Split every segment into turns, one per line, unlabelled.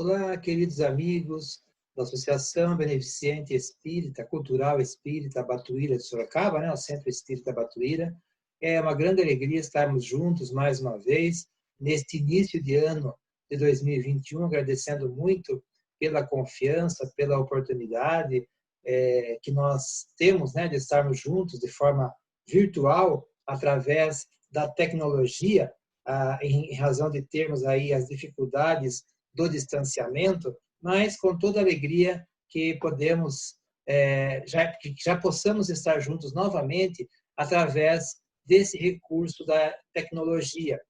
Olá, queridos amigos da Associação Beneficente Espírita, Cultural Espírita Batuíra de Sorocaba, né? O Centro Espírita Batuíra. É uma grande alegria estarmos juntos mais uma vez, neste início de ano de 2021, agradecendo muito pela confiança, pela oportunidade que nós temos, né, de estarmos juntos de forma virtual, através da tecnologia, em razão de termos aí as dificuldades do distanciamento, mas com toda alegria que podemos, que já possamos estar juntos novamente através desse recurso da tecnologia,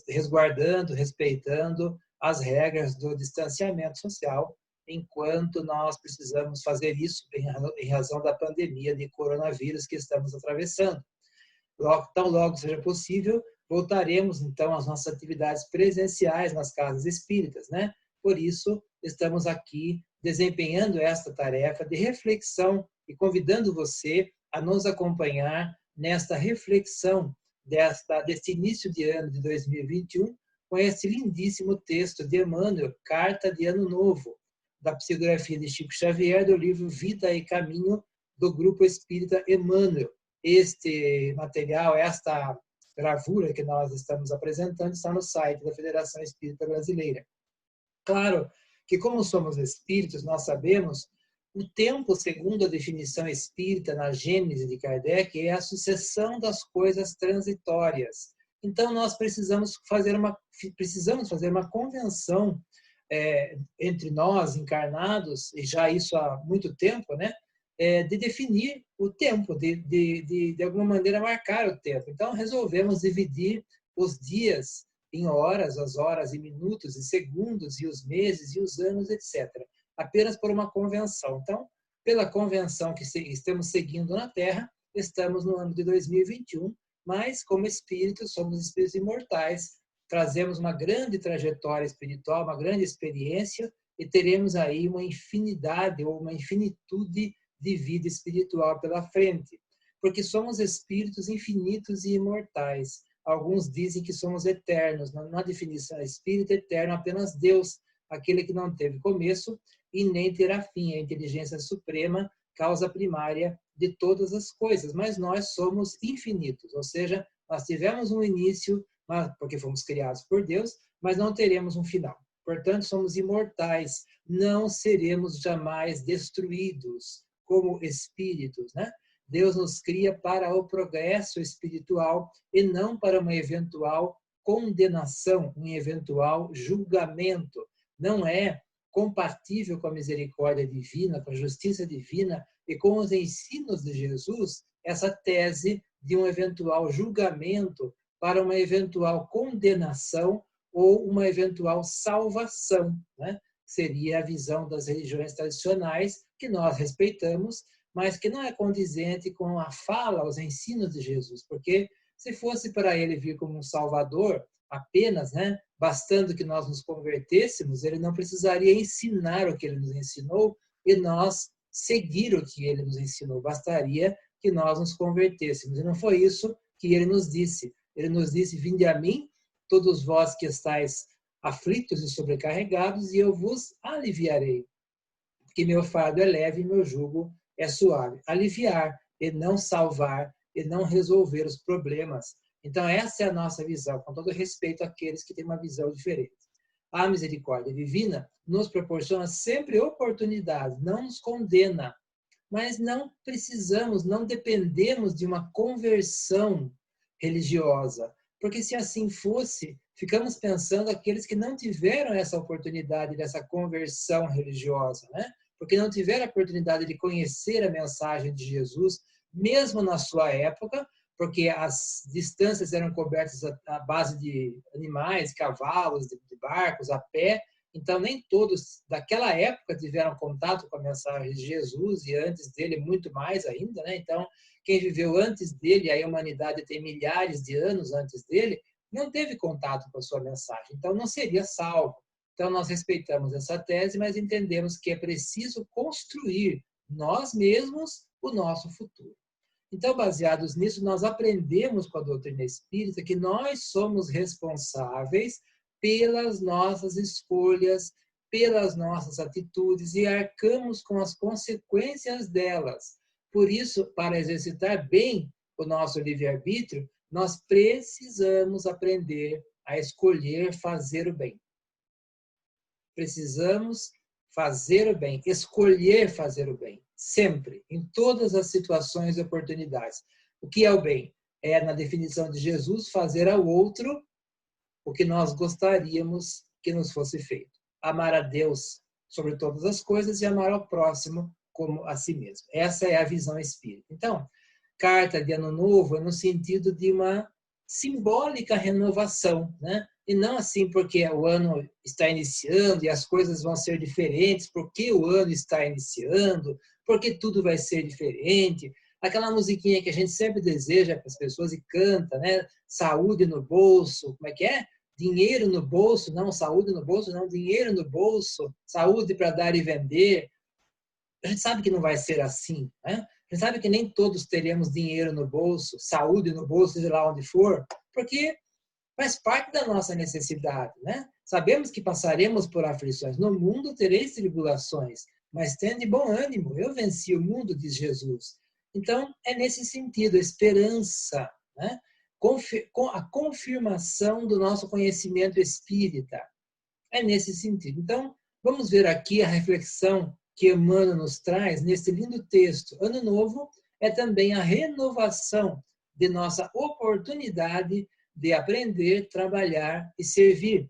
resguardando, respeitando as regras do distanciamento social, enquanto nós precisamos fazer isso em razão da pandemia de coronavírus que estamos atravessando. Tão logo seja possível, voltaremos então às nossas atividades presenciais nas casas espíritas, né? Por isso, estamos aqui desempenhando esta tarefa de reflexão e convidando você a nos acompanhar nesta reflexão deste início de ano de 2021, com esse lindíssimo texto de Emmanuel, Carta de Ano Novo, da psicografia de Chico Xavier, do livro Vida e Caminho, do Grupo Espírita Emmanuel. Este material, esta gravura que nós estamos apresentando, está no site da Federação Espírita Brasileira. Claro que, como somos espíritos, nós sabemos o tempo, segundo a definição espírita na Gênese de Kardec, é a sucessão das coisas transitórias. Então, nós precisamos fazer uma convenção entre nós, encarnados, e já isso há muito tempo, né? De definir o tempo, de alguma maneira marcar o tempo. Então, resolvemos dividir os dias em horas, as horas em minutos e segundos, e os meses e os anos, etc. Apenas por uma convenção. Então, pela convenção que estamos seguindo na Terra, estamos no ano de 2021, mas como espíritos, somos espíritos imortais, trazemos uma grande trajetória espiritual, uma grande experiência, e teremos aí uma infinidade ou uma infinitude de vida espiritual pela frente, porque somos espíritos infinitos e imortais. Alguns dizem que somos eternos. Na definição espírita, eterno é apenas Deus, aquele que não teve começo e nem terá fim, a inteligência suprema, causa primária de todas as coisas. Mas nós somos infinitos, ou seja, nós tivemos um início, porque fomos criados por Deus, mas não teremos um final. Portanto, somos imortais, não seremos jamais destruídos como espíritos, né? Deus nos cria para o progresso espiritual e não para uma eventual condenação, um eventual julgamento. Não é compatível com a misericórdia divina, com a justiça divina e com os ensinos de Jesus essa tese de um eventual julgamento para uma eventual condenação ou uma eventual salvação, né? Seria a visão das religiões tradicionais, que nós respeitamos, mas que não é condizente com a fala, os ensinos de Jesus, porque se fosse para ele vir como um salvador apenas, né, bastando que nós nos convertêssemos, ele não precisaria ensinar o que ele nos ensinou e nós seguir o que ele nos ensinou, bastaria que nós nos convertêssemos. E não foi isso que ele nos disse. Ele nos disse: vinde a mim, todos vós que estáis aflitos e sobrecarregados, e eu vos aliviarei. Porque meu fardo é leve e meu jugo é suave. Aliviar e não salvar e não resolver os problemas. Então, essa é a nossa visão, com todo respeito àqueles que têm uma visão diferente. A misericórdia divina nos proporciona sempre oportunidades, não nos condena, mas não precisamos, não dependemos de uma conversão religiosa, porque se assim fosse, ficamos pensando aqueles que não tiveram essa oportunidade dessa conversão religiosa, né? Porque não tiveram a oportunidade de conhecer a mensagem de Jesus, mesmo na sua época, porque as distâncias eram cobertas à base de animais, cavalos, de barcos, a pé, então nem todos daquela época tiveram contato com a mensagem de Jesus, e antes dele muito mais ainda, né? Então, quem viveu antes dele, a humanidade tem milhares de anos antes dele, não teve contato com a sua mensagem, então não seria salvo. Então, nós respeitamos essa tese, mas entendemos que é preciso construir nós mesmos o nosso futuro. Então, baseados nisso, nós aprendemos com a doutrina espírita que nós somos responsáveis pelas nossas escolhas, pelas nossas atitudes e arcamos com as consequências delas. Por isso, para exercitar bem o nosso livre-arbítrio, nós precisamos aprender a escolher fazer o bem. Precisamos fazer o bem, escolher fazer o bem, sempre, em todas as situações e oportunidades. O que é o bem? É, na definição de Jesus, fazer ao outro o que nós gostaríamos que nos fosse feito. Amar a Deus sobre todas as coisas e amar ao próximo como a si mesmo. Essa é a visão espírita. Então, carta de Ano Novo é no sentido de uma simbólica renovação, né? E não assim porque o ano está iniciando e as coisas vão ser diferentes, porque o ano está iniciando, porque tudo vai ser diferente. Aquela musiquinha que a gente sempre deseja para as pessoas e canta, né? Saúde no bolso, como é que é? Dinheiro no bolso, não saúde no bolso, não dinheiro no bolso, saúde para dar e vender. A gente sabe que não vai ser assim, né? A gente sabe que nem todos teremos dinheiro no bolso, saúde no bolso, seja lá onde for, porque faz parte da nossa necessidade, né? Sabemos que passaremos por aflições. No mundo tereis tribulações, mas tende bom ânimo. Eu venci o mundo, diz Jesus. Então, é nesse sentido, a esperança, né? A confirmação do nosso conhecimento espírita. É nesse sentido. Então, vamos ver aqui a reflexão que Emmanuel nos traz nesse lindo texto. Ano Novo é também a renovação de nossa oportunidade de aprender, trabalhar e servir.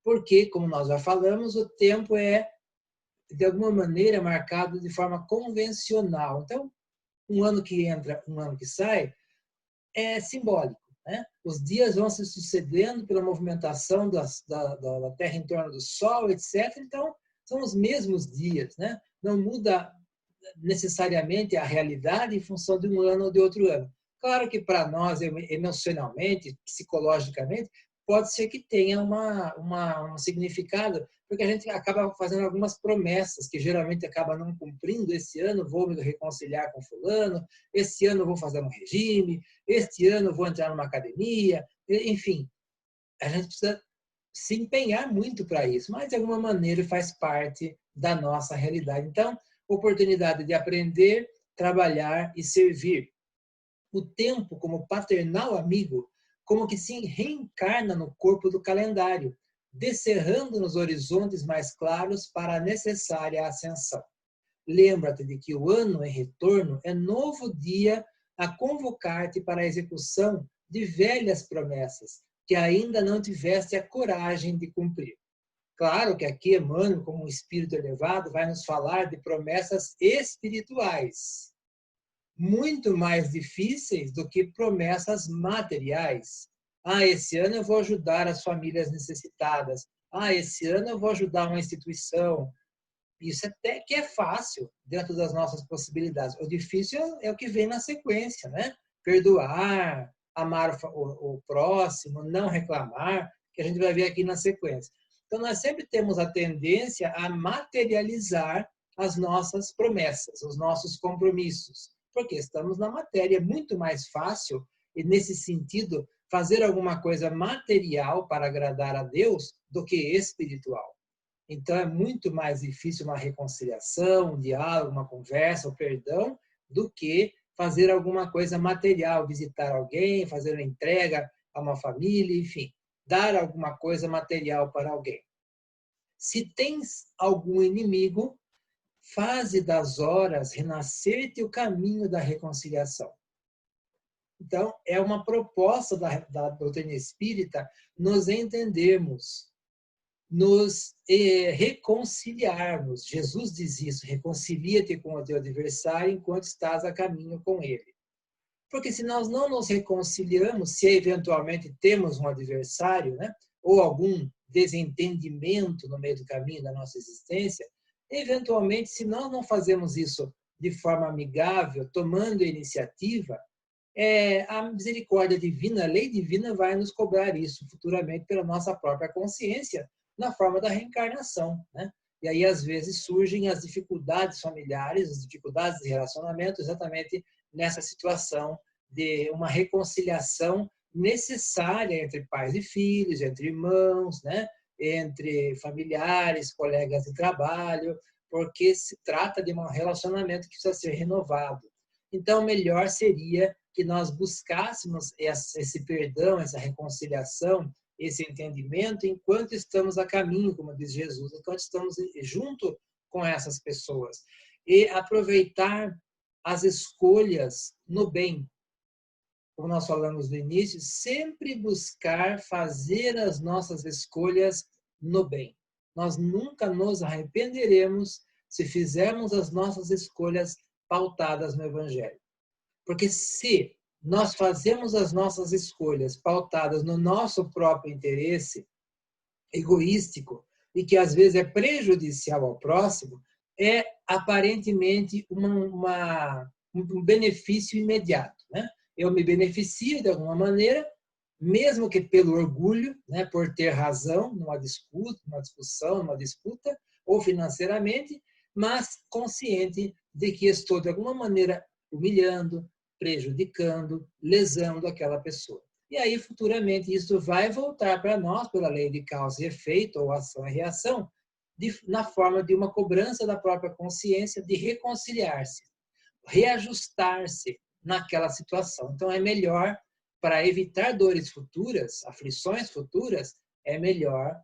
Porque, como nós já falamos, o tempo é, de alguma maneira, marcado de forma convencional. Então, um ano que entra, um ano que sai, é simbólico, né? Os dias vão se sucedendo pela movimentação da Terra em torno do Sol, etc. Então, são os mesmos dias, né? Não muda necessariamente a realidade em função de um ano ou de outro ano. Claro que para nós, emocionalmente, psicologicamente, pode ser que tenha um significado, porque a gente acaba fazendo algumas promessas que geralmente acaba não cumprindo. Esse ano vou me reconciliar com fulano, esse ano vou fazer um regime, este ano vou entrar numa academia, enfim. A gente precisa se empenhar muito para isso, mas de alguma maneira faz parte da nossa realidade. Então, oportunidade de aprender, trabalhar e servir. O tempo, como paternal amigo, como que se reencarna no corpo do calendário, descerrando nos horizontes mais claros para a necessária ascensão. Lembra-te de que o ano em retorno é novo dia a convocar-te para a execução de velhas promessas que ainda não tiveste a coragem de cumprir. Claro que aqui Emmanuel, como um espírito elevado, vai nos falar de promessas espirituais, muito mais difíceis do que promessas materiais. Esse ano eu vou ajudar as famílias necessitadas. Esse ano eu vou ajudar uma instituição. Isso até que é fácil dentro das nossas possibilidades. O difícil é o que vem na sequência, né? Perdoar, amar o próximo, não reclamar, que a gente vai ver aqui na sequência. Então, nós sempre temos a tendência a materializar as nossas promessas, os nossos compromissos, porque estamos na matéria. É muito mais fácil, e nesse sentido, fazer alguma coisa material para agradar a Deus do que espiritual. Então, é muito mais difícil uma reconciliação, um diálogo, uma conversa, um perdão, do que fazer alguma coisa material, visitar alguém, fazer uma entrega a uma família, enfim, dar alguma coisa material para alguém. Se tens algum inimigo, faze das horas renascer-te o caminho da reconciliação. Então, é uma proposta da doutrina espírita nos entendermos, nos reconciliarmos. Jesus diz isso: reconcilia-te com o teu adversário enquanto estás a caminho com ele. Porque se nós não nos reconciliamos, se eventualmente temos um adversário, né, ou algum desentendimento no meio do caminho da nossa existência, eventualmente, se nós não fazemos isso de forma amigável, tomando a iniciativa, a misericórdia divina, a lei divina vai nos cobrar isso futuramente pela nossa própria consciência, na forma da reencarnação, né? E aí, às vezes, surgem as dificuldades familiares, as dificuldades de relacionamento, exatamente nessa situação de uma reconciliação necessária entre pais e filhos, entre irmãos, né? entre familiares, colegas de trabalho, porque se trata de um relacionamento que precisa ser renovado. Então, melhor seria que nós buscássemos esse perdão, essa reconciliação, esse entendimento, enquanto estamos a caminho, como diz Jesus, enquanto estamos junto com essas pessoas. E aproveitar as escolhas no bem. Como nós falamos no início, sempre buscar fazer as nossas escolhas no bem. Nós nunca nos arrependeremos se fizermos as nossas escolhas pautadas no Evangelho. Porque se nós fazemos as nossas escolhas pautadas no nosso próprio interesse egoístico e que às vezes é prejudicial ao próximo, é aparentemente um benefício imediato, né? Eu me beneficio de alguma maneira, mesmo que pelo orgulho, né, por ter razão numa disputa, numa discussão, numa disputa, ou financeiramente, mas consciente de que estou de alguma maneira humilhando, prejudicando, lesando aquela pessoa. E aí, futuramente, isso vai voltar para nós pela lei de causa e efeito, ou ação e reação, na forma de uma cobrança da própria consciência de reconciliar-se, reajustar-se naquela situação. Então, é melhor, para evitar dores futuras, aflições futuras, é melhor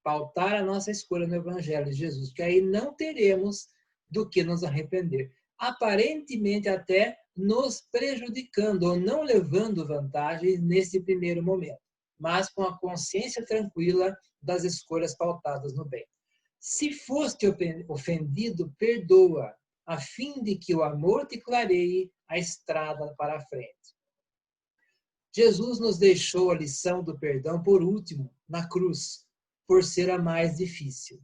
pautar a nossa escolha no Evangelho de Jesus, porque aí não teremos do que nos arrepender. Aparentemente, até nos prejudicando ou não levando vantagem nesse primeiro momento, mas com a consciência tranquila das escolhas pautadas no bem. Se foste ofendido, perdoa, a fim de que o amor te clareie a estrada para a frente. Jesus nos deixou a lição do perdão por último, na cruz, por ser a mais difícil.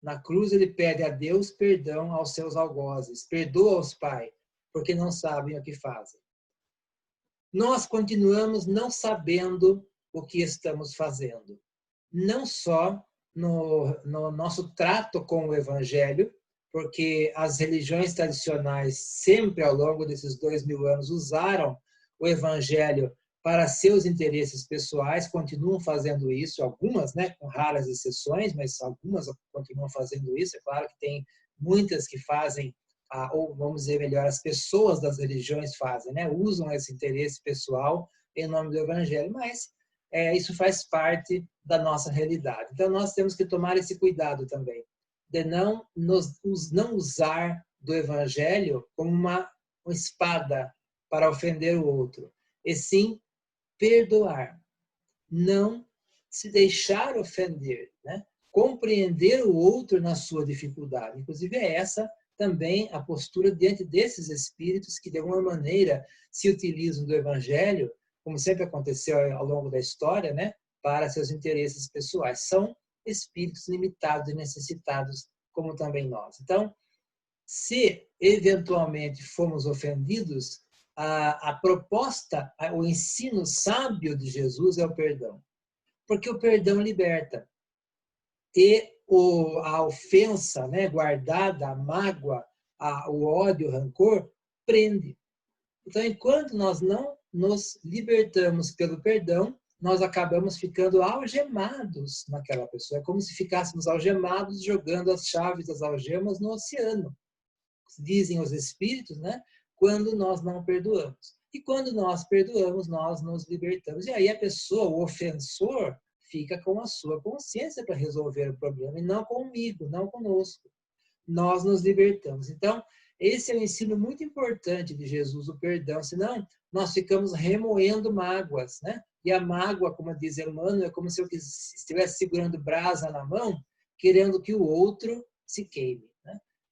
Na cruz ele pede a Deus perdão aos seus algozes, perdoa-os, Pai, porque não sabem o que fazem. Nós continuamos não sabendo o que estamos fazendo. Não só no nosso trato com o Evangelho, porque as religiões tradicionais sempre ao longo desses 2000 anos usaram o Evangelho para seus interesses pessoais, continuam fazendo isso, algumas, né, com raras exceções, mas algumas continuam fazendo isso. É claro que tem muitas que fazem, ou vamos dizer melhor, as pessoas das religiões fazem, né, usam esse interesse pessoal em nome do Evangelho, mas isso faz parte da nossa realidade. Então, nós temos que tomar esse cuidado também, de não usar do Evangelho como uma espada para ofender o outro, e sim perdoar, não se deixar ofender, né? Compreender o outro na sua dificuldade. Inclusive, é essa também a postura diante desses espíritos que, de alguma maneira, se utilizam do Evangelho, como sempre aconteceu ao longo da história, né? Para seus interesses pessoais. São espíritos limitados e necessitados, como também nós. Então, se eventualmente fomos ofendidos, a proposta, o ensino sábio de Jesus é o perdão. Porque o perdão liberta. E a ofensa, né, guardada, a mágoa, o ódio, o rancor, prende. Então, enquanto nós não nos libertamos pelo perdão, nós acabamos ficando algemados naquela pessoa. É como se ficássemos algemados jogando as chaves das algemas no oceano. Dizem os espíritos, né? Quando nós não perdoamos. E quando nós perdoamos, nós nos libertamos. E aí a pessoa, o ofensor, fica com a sua consciência para resolver o problema, e não comigo, não conosco. Nós nos libertamos. Então, esse é um ensino muito importante de Jesus, o perdão, senão nós ficamos remoendo mágoas, né? E a mágoa, como diz Emmanuel, é como se eu estivesse segurando brasa na mão, querendo que o outro se queime.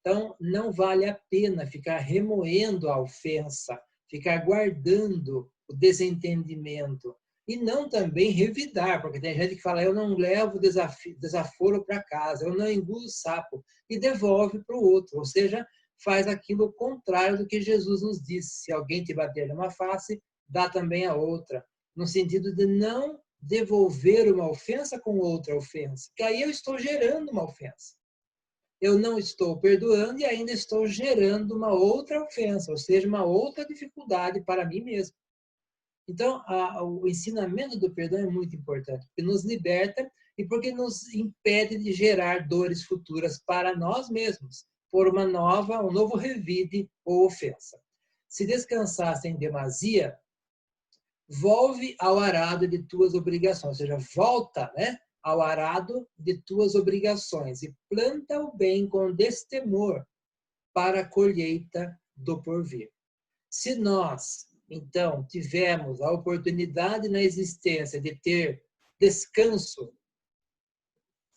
Então, não vale a pena ficar remoendo a ofensa, ficar guardando o desentendimento. E não também revidar, porque tem gente que fala, eu não levo desaforo para casa, eu não engulo sapo, e devolve para o outro. Ou seja, faz aquilo contrário do que Jesus nos disse. Se alguém te bater numa face, dá também a outra. No sentido de não devolver uma ofensa com outra ofensa. Porque aí eu estou gerando uma ofensa. Eu não estou perdoando e ainda estou gerando uma outra ofensa, ou seja, uma outra dificuldade para mim mesmo. Então, o ensinamento do perdão é muito importante, porque nos liberta e porque nos impede de gerar dores futuras para nós mesmos, por um novo revide ou ofensa. Se descansasse em demasia, volve ao arado de tuas obrigações, ou seja, volta, né, ao arado de tuas obrigações e planta o bem com destemor para a colheita do porvir. Se nós, então, tivermos a oportunidade na existência de ter descanso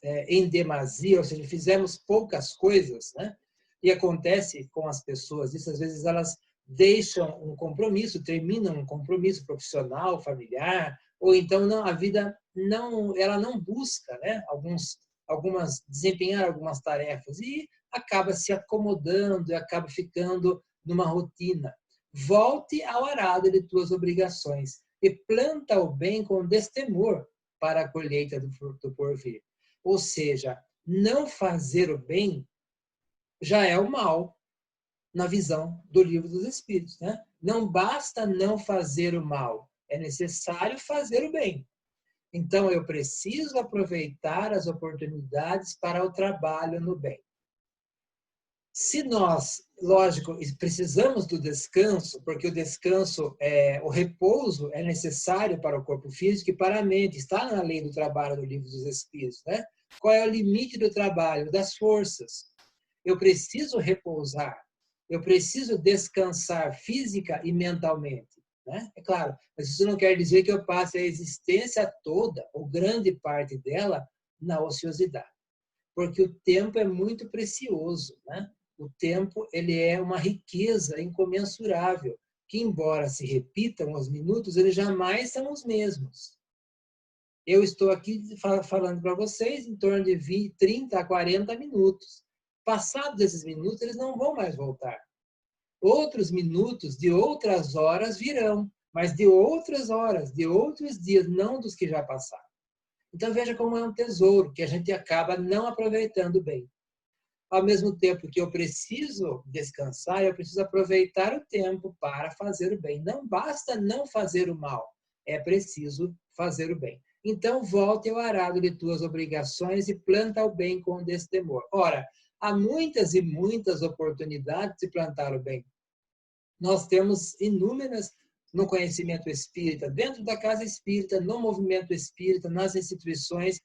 em demasia, ou seja, fizemos poucas coisas, né? E acontece com as pessoas, isso às vezes elas deixam um compromisso, terminam um compromisso profissional, familiar, ou então não, a vida não, ela não busca, né? Desempenhar algumas tarefas e acaba se acomodando e acaba ficando numa rotina. Volte ao arado de tuas obrigações e planta o bem com destemor para a colheita do porvir. Ou seja, não fazer o bem já é o mal na visão do Livro dos Espíritos, né? Não basta não fazer o mal, é necessário fazer o bem. Então, eu preciso aproveitar as oportunidades para o trabalho no bem. Se nós, lógico, precisamos do descanso, porque o descanso, o repouso é necessário para o corpo físico e para a mente, está na lei do trabalho do Livro dos Espíritos, né? Qual é o limite do trabalho? Das forças. Eu preciso repousar, eu preciso descansar física e mentalmente, né? É claro, mas isso não quer dizer que eu passe a existência toda, ou grande parte dela, na ociosidade. Porque o tempo é muito precioso, né? O tempo, ele é uma riqueza incomensurável, que embora se repitam os minutos, eles jamais são os mesmos. Eu estou aqui falando para vocês em torno de 20, 30 a 40 minutos. Passados esses minutos, eles não vão mais voltar. Outros minutos de outras horas virão, mas de outras horas, de outros dias, não dos que já passaram. Então veja como é um tesouro que a gente acaba não aproveitando bem. Ao mesmo tempo que eu preciso descansar, eu preciso aproveitar o tempo para fazer o bem. Não basta não fazer o mal, é preciso fazer o bem. Então, volte ao arado de tuas obrigações e planta o bem com destemor. Ora, há muitas e muitas oportunidades de plantar o bem. Nós temos inúmeras no conhecimento espírita, dentro da casa espírita, no movimento espírita, nas instituições,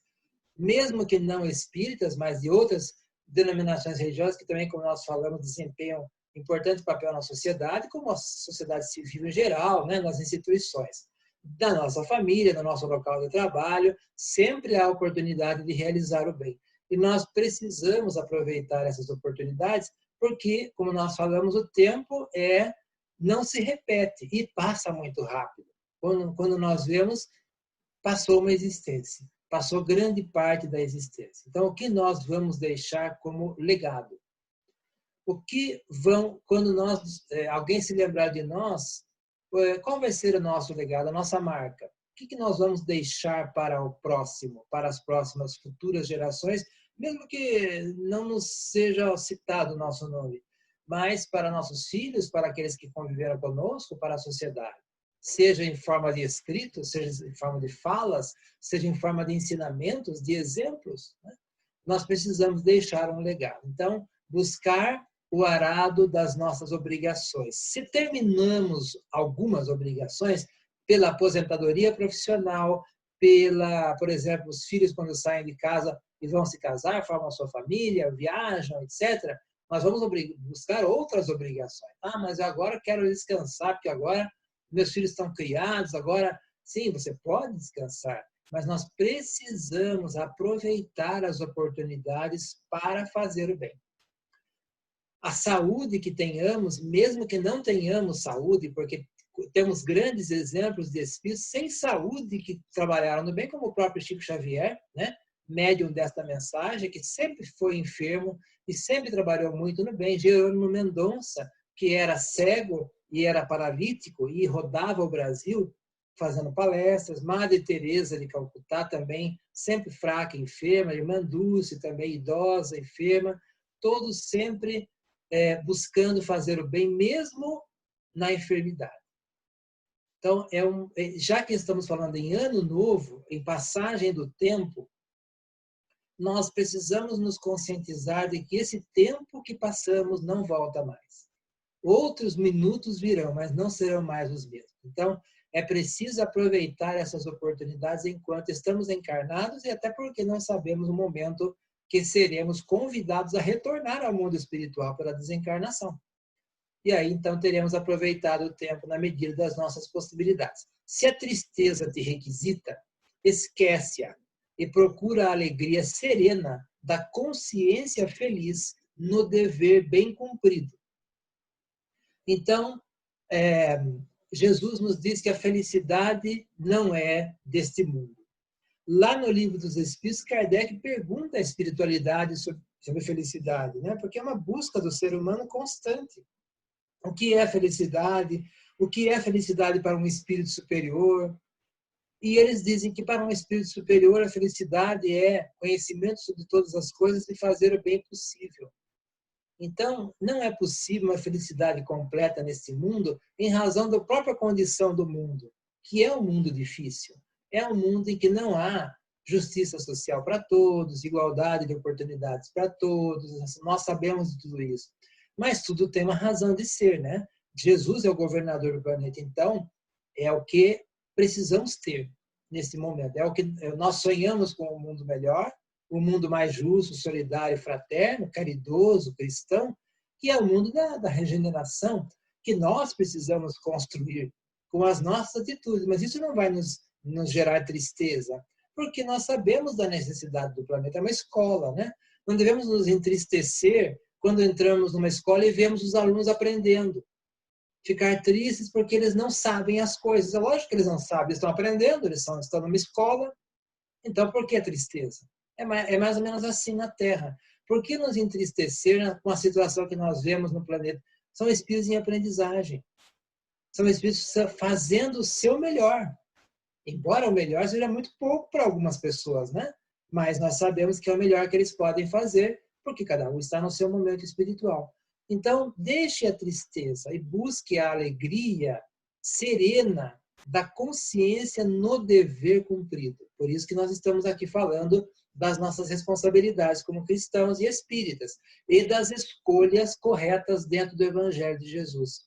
mesmo que não espíritas, mas de outras denominações religiosas, que também, como nós falamos, desempenham importante papel na sociedade, como a sociedade civil em geral, né, nas instituições. Da nossa família, no nosso local de trabalho, sempre há oportunidade de realizar o bem. E nós precisamos aproveitar essas oportunidades, porque, como nós falamos, o tempo não se repete e passa muito rápido. Quando nós vemos, passou uma existência, passou grande parte da existência. Então, o que nós vamos deixar como legado? Quando alguém se lembrar de nós, qual vai ser o nosso legado, a nossa marca? O que nós vamos deixar para o próximo, para as próximas futuras gerações, mesmo que não nos seja citado o nosso nome, mas para nossos filhos, para aqueles que conviveram conosco, para a sociedade? Seja em forma de escrito, seja em forma de falas, seja em forma de ensinamentos, de exemplos, né? Nós precisamos deixar um legado. Então, buscar o arado das nossas obrigações. Se terminamos algumas obrigações, pela aposentadoria profissional, por exemplo, os filhos quando saem de casa e vão se casar, formam a sua família, viajam, etc., nós vamos buscar outras obrigações. Ah, mas eu agora quero descansar, porque agora meus filhos estão criados, agora, sim, você pode descansar, mas nós precisamos aproveitar as oportunidades para fazer o bem. A saúde que tenhamos, mesmo que não tenhamos saúde, porque temos grandes exemplos de espíritos sem saúde que trabalharam no bem, como o próprio Chico Xavier, né? Médium desta mensagem, que sempre foi enfermo e sempre trabalhou muito no bem. Jerônimo Mendonça, que era cego e era paralítico e rodava o Brasil fazendo palestras. Madre Teresa de Calcutá também, sempre fraca, enferma. Irmã Dulce também idosa, enferma. Todos sempre buscando fazer o bem, mesmo na enfermidade. Então, já que estamos falando em ano novo, em passagem do tempo, nós precisamos nos conscientizar de que esse tempo que passamos não volta mais. Outros minutos virão, mas não serão mais os mesmos. Então, é preciso aproveitar essas oportunidades enquanto estamos encarnados e até porque não sabemos o momento que seremos convidados a retornar ao mundo espiritual pela desencarnação. E aí, então, teremos aproveitado o tempo na medida das nossas possibilidades. Se a tristeza te requisita, esquece-a e procura a alegria serena da consciência feliz no dever bem cumprido. Então, Jesus nos diz que a felicidade não é deste mundo. Lá no Livro dos Espíritos, Kardec pergunta a espiritualidade sobre felicidade, né? Porque é uma busca do ser humano constante. O que é felicidade? O que é felicidade para um espírito superior? E eles dizem que para um espírito superior a felicidade é conhecimento sobre todas as coisas e fazer o bem possível. Então, não é possível uma felicidade completa nesse mundo em razão da própria condição do mundo, que é um mundo difícil. É um mundo em que não há justiça social para todos, igualdade de oportunidades para todos. Nós sabemos de tudo isso. Mas tudo tem uma razão de ser, né? Jesus é o governador do planeta, então é o que precisamos ter nesse momento. É o que nós sonhamos com um mundo melhor, um mundo mais justo, solidário, fraterno, caridoso, cristão, que é o mundo da regeneração, que nós precisamos construir com as nossas atitudes. Mas isso não vai nos gerar tristeza, porque nós sabemos da necessidade do planeta. É uma escola, né? Não devemos nos entristecer quando entramos numa escola e vemos os alunos aprendendo. Ficar tristes porque eles não sabem as coisas. É lógico que eles não sabem, eles estão aprendendo, eles estão numa escola. Então, por que a tristeza? É mais ou menos assim na Terra. Por que nos entristecer com a situação que nós vemos no planeta? São espíritos em aprendizagem. São espíritos fazendo o seu melhor. Embora o melhor seja muito pouco para algumas pessoas, né? Mas nós sabemos que é o melhor que eles podem fazer, porque cada um está no seu momento espiritual. Então, deixe a tristeza e busque a alegria serena da consciência no dever cumprido. Por isso que nós estamos aqui falando das nossas responsabilidades como cristãos e espíritas e das escolhas corretas dentro do Evangelho de Jesus.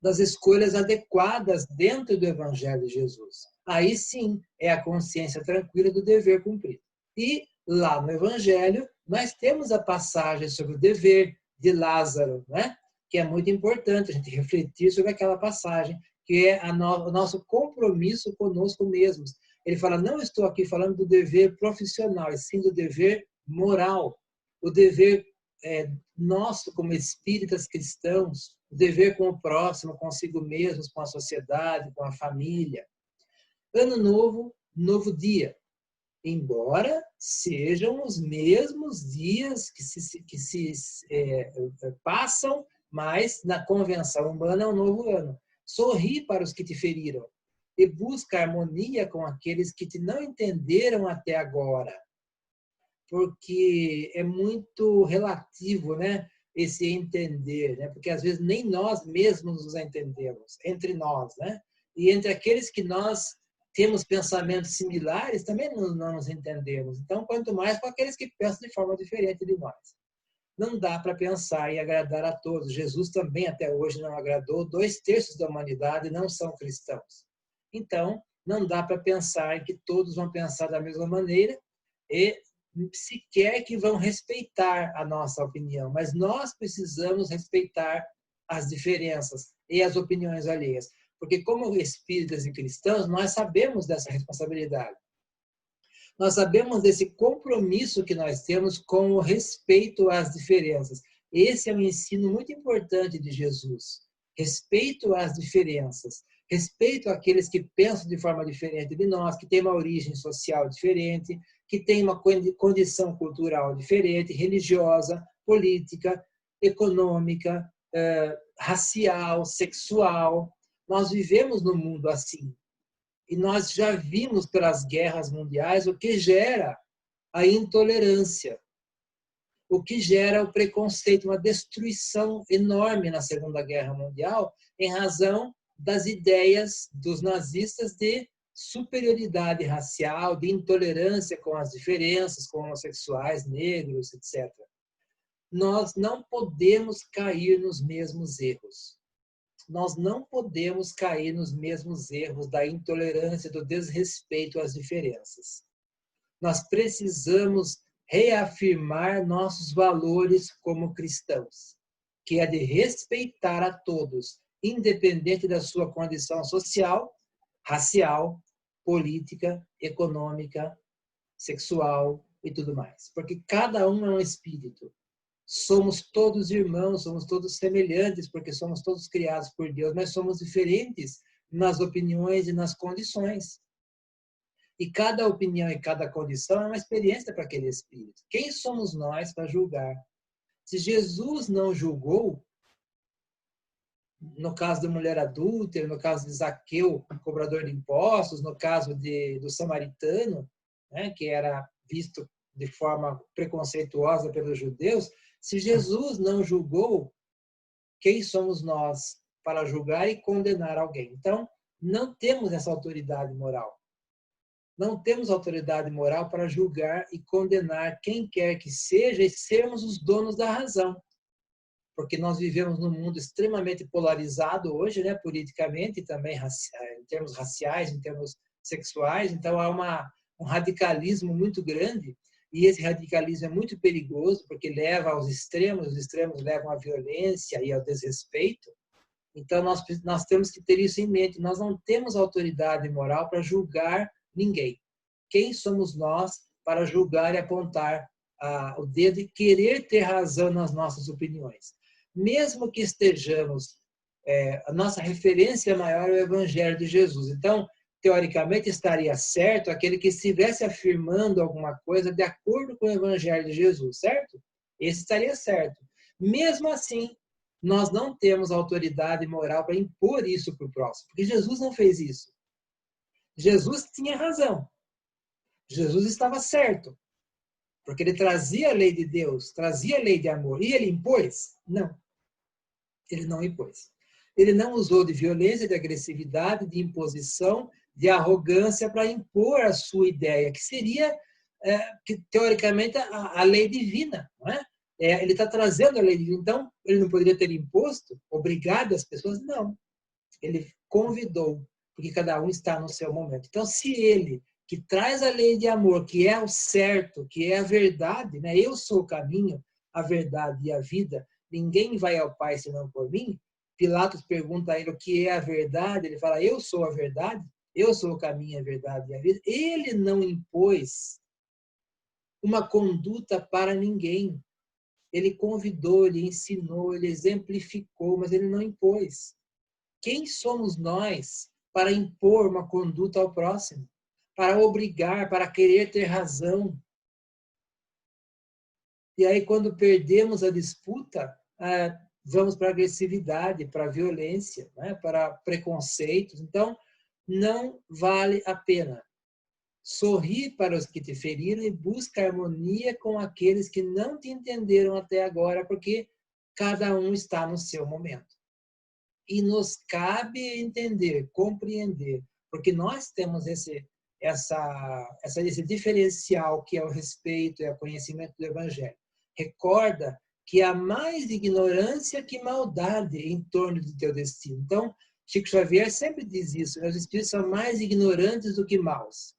Das escolhas adequadas dentro do Evangelho de Jesus. Aí sim é a consciência tranquila do dever cumprido. E lá no Evangelho nós temos a passagem sobre o dever de Lázaro, né? Que é muito importante a gente refletir sobre aquela passagem, que é o nosso compromisso conosco mesmos. Ele fala, não estou aqui falando do dever profissional, e sim do dever moral, o dever nosso como espíritas cristãos, o dever com o próximo, consigo mesmos, com a sociedade, com a família. Ano novo, novo dia. Embora sejam os mesmos dias que se passam, mas na convenção humana é um novo ano. Sorri para os que te feriram e busca harmonia com aqueles que te não entenderam até agora. Porque é muito relativo, né, esse entender, né? Porque às vezes nem nós mesmos nos entendemos, entre nós, né? E entre aqueles que nós temos pensamentos similares, também não nos entendemos. Então, quanto mais com aqueles que pensam de forma diferente de nós. Não dá para pensar e agradar a todos. Jesus também até hoje não agradou. 2/3 da humanidade não são cristãos. Então, não dá para pensar que todos vão pensar da mesma maneira e sequer que vão respeitar a nossa opinião. Mas nós precisamos respeitar as diferenças e as opiniões alheias. Porque como espíritas e cristãos, nós sabemos dessa responsabilidade. Nós sabemos desse compromisso que nós temos com o respeito às diferenças. Esse é um ensino muito importante de Jesus. Respeito às diferenças. Respeito àqueles que pensam de forma diferente de nós, que têm uma origem social diferente, que têm uma condição cultural diferente, religiosa, política, econômica, racial, sexual. Nós vivemos num mundo assim. E nós já vimos pelas guerras mundiais o que gera a intolerância, o que gera o preconceito, uma destruição enorme na Segunda Guerra Mundial, em razão das ideias dos nazistas de superioridade racial, de intolerância com as diferenças, com homossexuais, negros, etc. Nós não podemos cair nos mesmos erros. Nós não podemos cair nos mesmos erros da intolerância, do desrespeito às diferenças. Nós precisamos reafirmar nossos valores como cristãos, que é de respeitar a todos, independente da sua condição social, racial, política, econômica, sexual e tudo mais. Porque cada um é um espírito. Somos todos irmãos, somos todos semelhantes, porque somos todos criados por Deus, mas somos diferentes nas opiniões e nas condições. E cada opinião e cada condição é uma experiência para aquele espírito. Quem somos nós para julgar? Se Jesus não julgou, no caso da mulher adúltera, no caso de Zaqueu, cobrador de impostos, no caso do samaritano, né, que era visto de forma preconceituosa pelos judeus, se Jesus não julgou, quem somos nós para julgar e condenar alguém? Então, não temos essa autoridade moral. Não temos autoridade moral para julgar e condenar quem quer que seja e sermos os donos da razão. Porque nós vivemos num mundo extremamente polarizado hoje, né, politicamente e também em termos raciais, em termos sexuais. Então, há um radicalismo muito grande. E esse radicalismo é muito perigoso, porque leva aos extremos, os extremos levam à violência e ao desrespeito. Então, nós temos que ter isso em mente. Nós não temos autoridade moral para julgar ninguém. Quem somos nós para julgar e apontar o dedo e querer ter razão nas nossas opiniões? Mesmo que estejamos, a nossa referência maior é o Evangelho de Jesus. Então, teoricamente, estaria certo aquele que estivesse afirmando alguma coisa de acordo com o Evangelho de Jesus, certo? Esse estaria certo. Mesmo assim, nós não temos autoridade moral para impor isso para o próximo, porque Jesus não fez isso. Jesus tinha razão. Jesus estava certo, porque ele trazia a lei de Deus, trazia a lei de amor. E ele impôs? Não. Ele não impôs. Ele não usou de violência, de agressividade, de imposição, de arrogância para impor a sua ideia, que seria, que, teoricamente, a lei divina. Não é? Ele está trazendo a lei divina. Então, ele não poderia ter imposto, obrigado as pessoas? Não. Ele convidou, porque cada um está no seu momento. Então, se ele, que traz a lei de amor, que é o certo, que é a verdade, né? Eu sou o caminho, a verdade e a vida, ninguém vai ao Pai senão por mim. Pilatos pergunta a ele o que é a verdade, ele fala, eu sou a verdade, eu sou o caminho, a verdade e a vida. Ele não impôs uma conduta para ninguém. Ele convidou, ele ensinou, ele exemplificou, mas ele não impôs. Quem somos nós para impor uma conduta ao próximo? Para obrigar, para querer ter razão? E aí, quando perdemos a disputa, vamos para a agressividade, para a violência, né? Para preconceitos. Então, não vale a pena. Sorri para os que te feriram e busca harmonia com aqueles que não te entenderam até agora, porque cada um está no seu momento. E nos cabe entender, compreender, porque nós temos esse diferencial que é o respeito e o conhecimento do Evangelho. Recorda que há mais ignorância que maldade em torno do teu destino. Então, Chico Xavier sempre diz isso, os espíritos são mais ignorantes do que maus.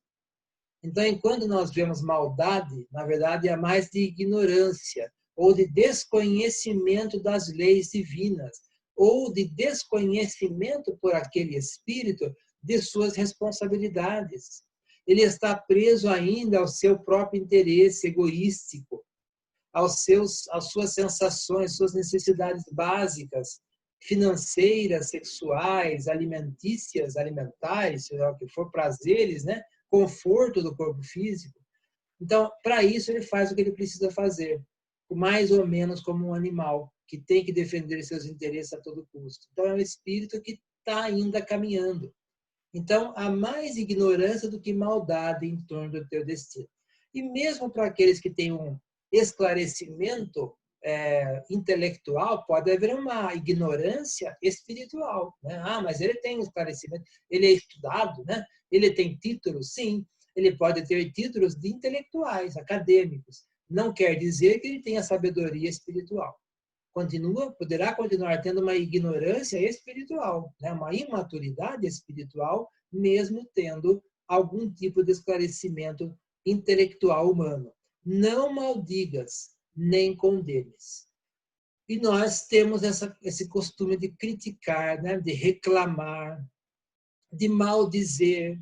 Então, enquanto nós vemos maldade, na verdade, há mais de ignorância ou de desconhecimento das leis divinas, ou de desconhecimento por aquele espírito de suas responsabilidades. Ele está preso ainda ao seu próprio interesse egoístico, às suas sensações, suas necessidades básicas, financeiras, sexuais, alimentícias, alimentares, seja o que for, prazeres, né? Conforto do corpo físico. Então, para isso, ele faz o que ele precisa fazer, mais ou menos como um animal, que tem que defender seus interesses a todo custo. Então, é um espírito que está ainda caminhando. Então, há mais ignorância do que maldade em torno do teu destino. E mesmo para aqueles que têm um esclarecimento intelectual, pode haver uma ignorância espiritual, né? Ah, mas ele tem esclarecimento, ele é estudado, né? Ele tem títulos, sim, ele pode ter títulos de intelectuais, acadêmicos. Não quer dizer que ele tenha sabedoria espiritual. Poderá continuar tendo uma ignorância espiritual, né? Uma imaturidade espiritual, mesmo tendo algum tipo de esclarecimento intelectual humano. Não maldigas, nem condenes. E nós temos esse costume de criticar, né? De reclamar, de maldizer.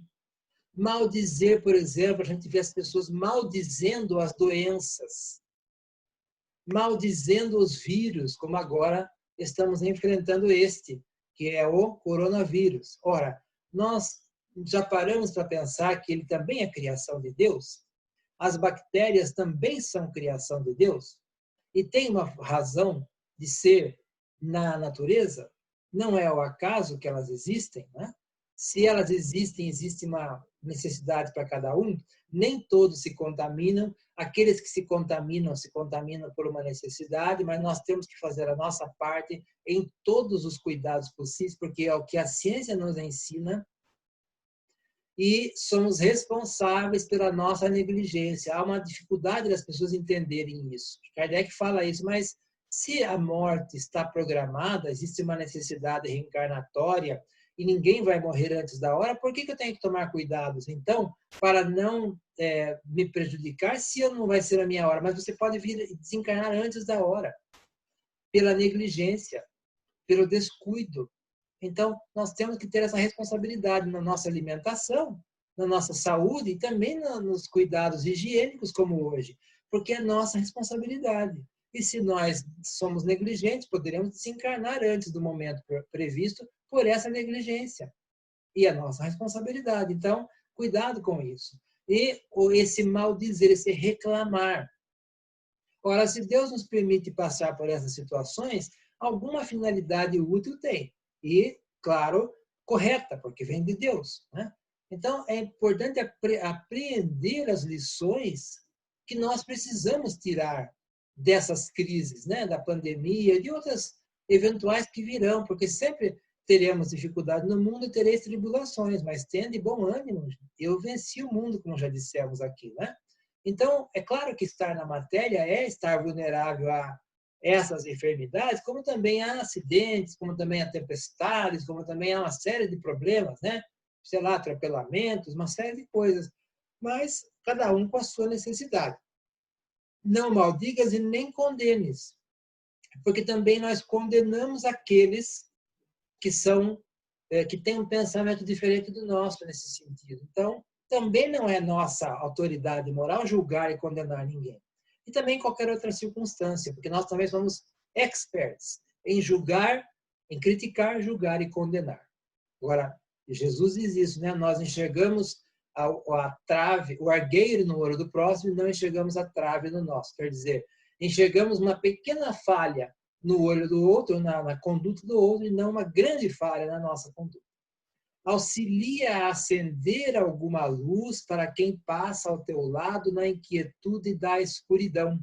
Maldizer, por exemplo, a gente vê as pessoas maldizendo as doenças, maldizendo os vírus, como agora estamos enfrentando que é o coronavírus. Ora, nós já paramos para pensar que ele também é criação de Deus? As bactérias também são criação de Deus? E tem uma razão de ser na natureza? Não é o acaso que elas existem, né? Se elas existem, existe uma necessidade para cada um. Nem todos se contaminam. Aqueles que se contaminam por uma necessidade, mas nós temos que fazer a nossa parte em todos os cuidados possíveis, porque é o que a ciência nos ensina, e somos responsáveis pela nossa negligência. Há uma dificuldade das pessoas entenderem isso. Kardec fala isso, mas se a morte está programada, existe uma necessidade reencarnatória e ninguém vai morrer antes da hora, por que eu tenho que tomar cuidados, então, para não me prejudicar se eu não vai ser a minha hora? Mas você pode vir desencarnar antes da hora, pela negligência, pelo descuido. Então, nós temos que ter essa responsabilidade na nossa alimentação, na nossa saúde e também nos cuidados higiênicos, como hoje, porque é nossa responsabilidade. E se nós somos negligentes, poderemos desencarnar antes do momento previsto por essa negligência. E é nossa responsabilidade. Então, cuidado com isso. E esse maldizer, esse reclamar. Ora, se Deus nos permite passar por essas situações, alguma finalidade útil tem. E, claro, correta, porque vem de Deus, né? Então, é importante apreender as lições que nós precisamos tirar dessas crises, né? Da pandemia e de outras eventuais que virão, porque sempre teremos dificuldade no mundo e tereis tribulações, mas tende bom ânimo. Eu venci o mundo, como já dissemos aqui, né? Então, é claro que estar na matéria é estar vulnerável a essas enfermidades, como também há acidentes, como também há tempestades, como também há uma série de problemas, né? Sei lá, atropelamentos, uma série de coisas. Mas cada um com a sua necessidade. Não maldigas e nem condenes, porque também nós condenamos aqueles que têm um pensamento diferente do nosso nesse sentido. Então, também não é nossa autoridade moral julgar e condenar ninguém. E também qualquer outra circunstância, porque nós também somos experts em julgar, em criticar, julgar e condenar. Agora, Jesus diz isso, né? Nós enxergamos a trave, o argueiro no olho do próximo e não enxergamos a trave no nosso. Quer dizer, enxergamos uma pequena falha no olho do outro, na conduta do outro, e não uma grande falha na nossa conduta. Auxilia a acender alguma luz para quem passa ao teu lado na inquietude da escuridão.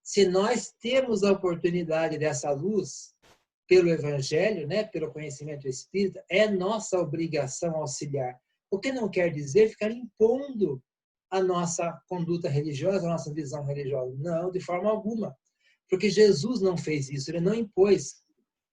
Se nós temos a oportunidade dessa luz pelo Evangelho, né, pelo conhecimento espírita, é nossa obrigação auxiliar. O que não quer dizer ficar impondo a nossa conduta religiosa, a nossa visão religiosa. Não, de forma alguma. Porque Jesus não fez isso, ele não impôs.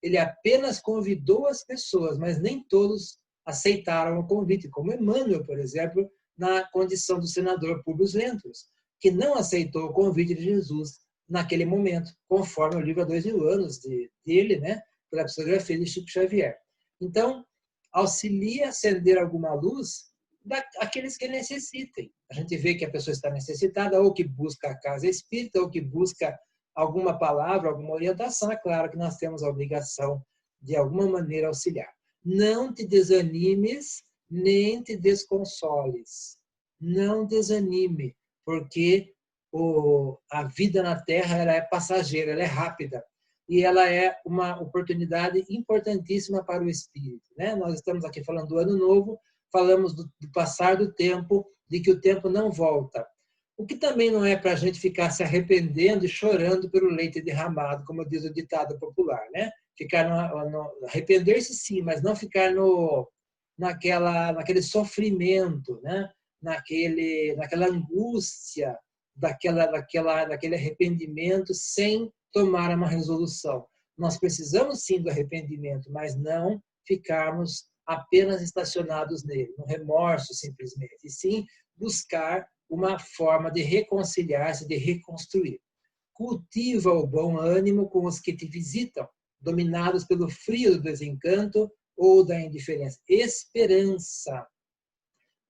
Ele apenas convidou as pessoas, mas nem todos aceitaram o convite, como Emmanuel, por exemplo, na condição do senador Públio Lentulus, que não aceitou o convite de Jesus naquele momento, conforme o livro Há 2000 anos dele, né, pela psicografia de Chico Xavier. Então, auxilia a acender alguma luz daqueles que necessitem. A gente vê que a pessoa está necessitada, ou que busca a casa espírita, ou que busca alguma palavra, alguma orientação. É claro que nós temos a obrigação de alguma maneira auxiliar. Não te desanimes, nem te desconsoles. Não desanime, porque a vida na Terra ela é passageira, ela é rápida. E ela é uma oportunidade importantíssima para o espírito, né? Nós estamos aqui falando do ano novo, falamos do passar do tempo, de que o tempo não volta. O que também não é para a gente ficar se arrependendo e chorando pelo leite derramado, como diz o ditado popular, né? Ficar arrepender-se sim, mas não ficar naquele sofrimento, né? Naquela angústia, daquele arrependimento sem tomar uma resolução. Nós precisamos sim do arrependimento, mas não ficarmos apenas estacionados nele, no remorso simplesmente, e sim buscar uma forma de reconciliar-se, de reconstruir. Cultiva o bom ânimo com os que te visitam, dominados pelo frio do desencanto ou da indiferença. Esperança,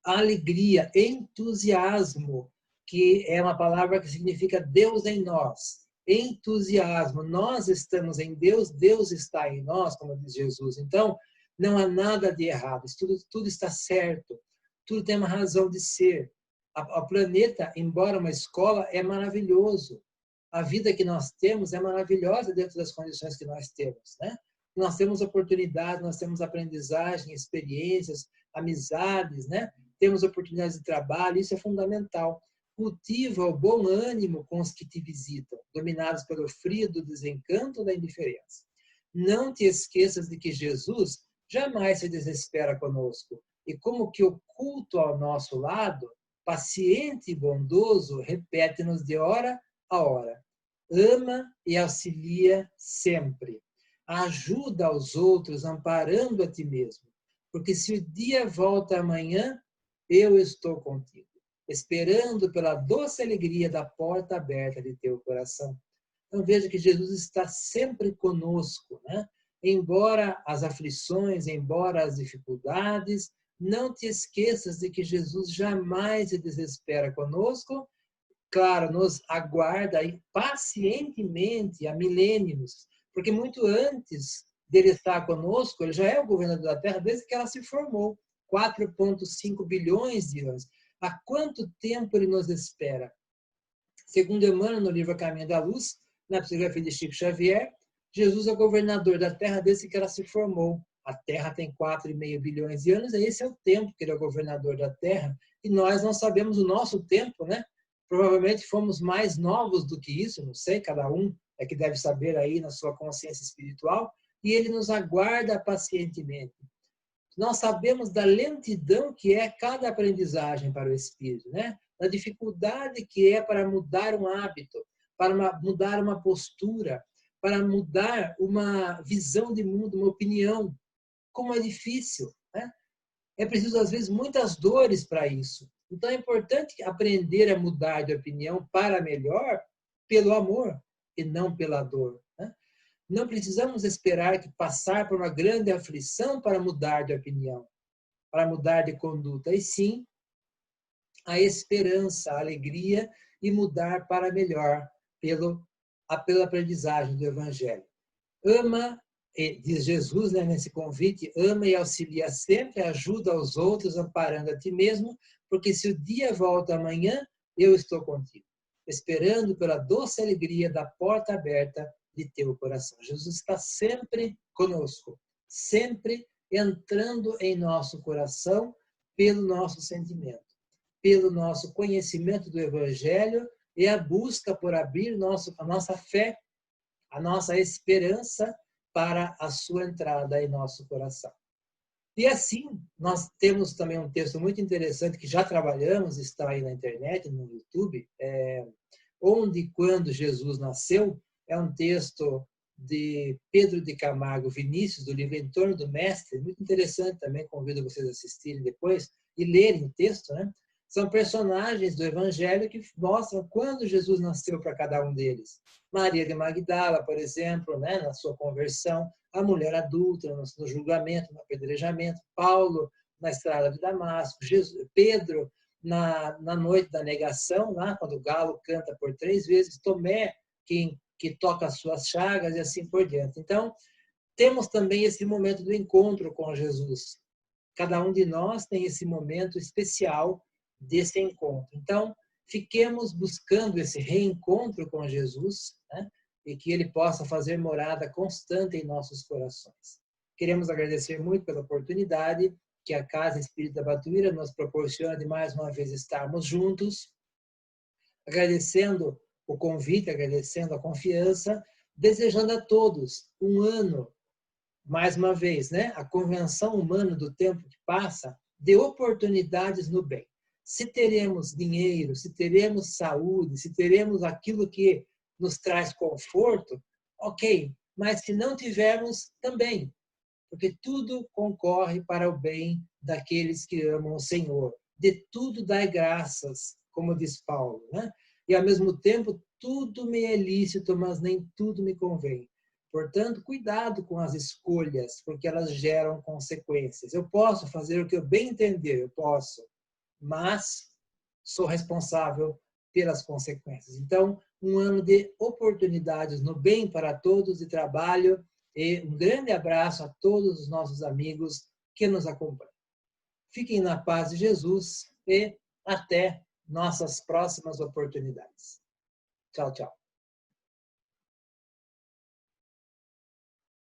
alegria, entusiasmo, que é uma palavra que significa Deus em nós. Entusiasmo, nós estamos em Deus, Deus está em nós, como diz Jesus. Então, não há nada de errado, tudo está certo, tudo tem uma razão de ser. O planeta, embora uma escola, é maravilhoso. A vida que nós temos é maravilhosa dentro das condições que nós temos, né? Nós temos oportunidades, nós temos aprendizagem, experiências, amizades, né? Temos oportunidades de trabalho, isso é fundamental. Cultiva o bom ânimo com os que te visitam, dominados pelo frio do desencanto ou da indiferença. Não te esqueças de que Jesus jamais se desespera conosco. E como que oculto ao nosso lado, paciente e bondoso, repete-nos de hora a hora. Ama e auxilia sempre. Ajuda aos outros, amparando a ti mesmo. Porque se o dia volta amanhã, eu estou contigo, esperando pela doce alegria da porta aberta de teu coração. Então veja que Jesus está sempre conosco, né? Embora as aflições, embora as dificuldades, não te esqueças de que Jesus jamais se desespera conosco. Claro, nos aguarda aí pacientemente há milênios, porque muito antes dele estar conosco, ele já é o governador da Terra desde que ela se formou, 4,5 bilhões de anos. Há quanto tempo ele nos espera? Segundo Emmanuel, no livro A Caminho da Luz, na psicografia de Chico Xavier, Jesus é governador da Terra desde que ela se formou. A Terra tem 4,5 bilhões de anos, e esse é o tempo que ele é governador da Terra, e nós não sabemos o nosso tempo, né? Provavelmente fomos mais novos do que isso, não sei, cada um é que deve saber aí na sua consciência espiritual, e ele nos aguarda pacientemente. Nós sabemos da lentidão que é cada aprendizagem para o espírito, né? Da dificuldade que é para mudar um hábito, para mudar uma postura, para mudar uma visão de mundo, uma opinião. Como é difícil, né? É preciso, às vezes, muitas dores para isso. Então, é importante aprender a mudar de opinião para melhor pelo amor e não pela dor, né? Não precisamos esperar que passar por uma grande aflição para mudar de opinião, para mudar de conduta, e sim a esperança, a alegria e mudar para melhor pela aprendizagem do Evangelho. Ama, diz Jesus, né, nesse convite, ama e auxilia sempre, ajuda aos outros, amparando a ti mesmo, porque se o dia volta amanhã, eu estou contigo, esperando pela doce alegria da porta aberta de teu coração. Jesus está sempre conosco, sempre entrando em nosso coração pelo nosso sentimento, pelo nosso conhecimento do Evangelho e a busca por abrir a nossa fé, a nossa esperança para a sua entrada em nosso coração. E assim, nós temos também um texto muito interessante que já trabalhamos, está aí na internet, no YouTube, Onde e Quando Jesus Nasceu, é um texto de Pedro de Camargo Vinícius, do livro Em Torno do Mestre, muito interessante também, convido vocês a assistirem depois e lerem o texto, né? São personagens do Evangelho que mostram quando Jesus nasceu para cada um deles. Maria de Magdala, por exemplo, né, na sua conversão, a mulher adulta no julgamento, no apedrejamento, Paulo na estrada de Damasco, Pedro na noite da negação, lá, quando o galo canta por 3 vezes, Tomé, que toca as suas chagas e assim por diante. Então, temos também esse momento do encontro com Jesus. Cada um de nós tem esse momento especial desse encontro. Então, fiquemos buscando esse reencontro com Jesus, né? E que ele possa fazer morada constante em nossos corações. Queremos agradecer muito pela oportunidade que a Casa Espírita Batuíra nos proporciona de mais uma vez estarmos juntos. agradecendo o convite, agradecendo a confiança, desejando a todos um ano, mais uma vez, né? A convenção humana do tempo que passa, de oportunidades no bem. Se teremos dinheiro, se teremos saúde, se teremos aquilo que nos traz conforto, ok, mas se não tivermos, também, porque tudo concorre para o bem daqueles que amam o Senhor. De tudo dai graças, como diz Paulo, né? E ao mesmo tempo, tudo me é lícito, mas nem tudo me convém. Portanto, cuidado com as escolhas, porque elas geram consequências. Eu posso fazer o que eu bem entender, eu posso, mas sou responsável pelas consequências. Então, um ano de oportunidades no bem para todos, de trabalho, e um grande abraço a todos os nossos amigos que nos acompanham. Fiquem na paz de Jesus e até nossas próximas oportunidades. Tchau, tchau.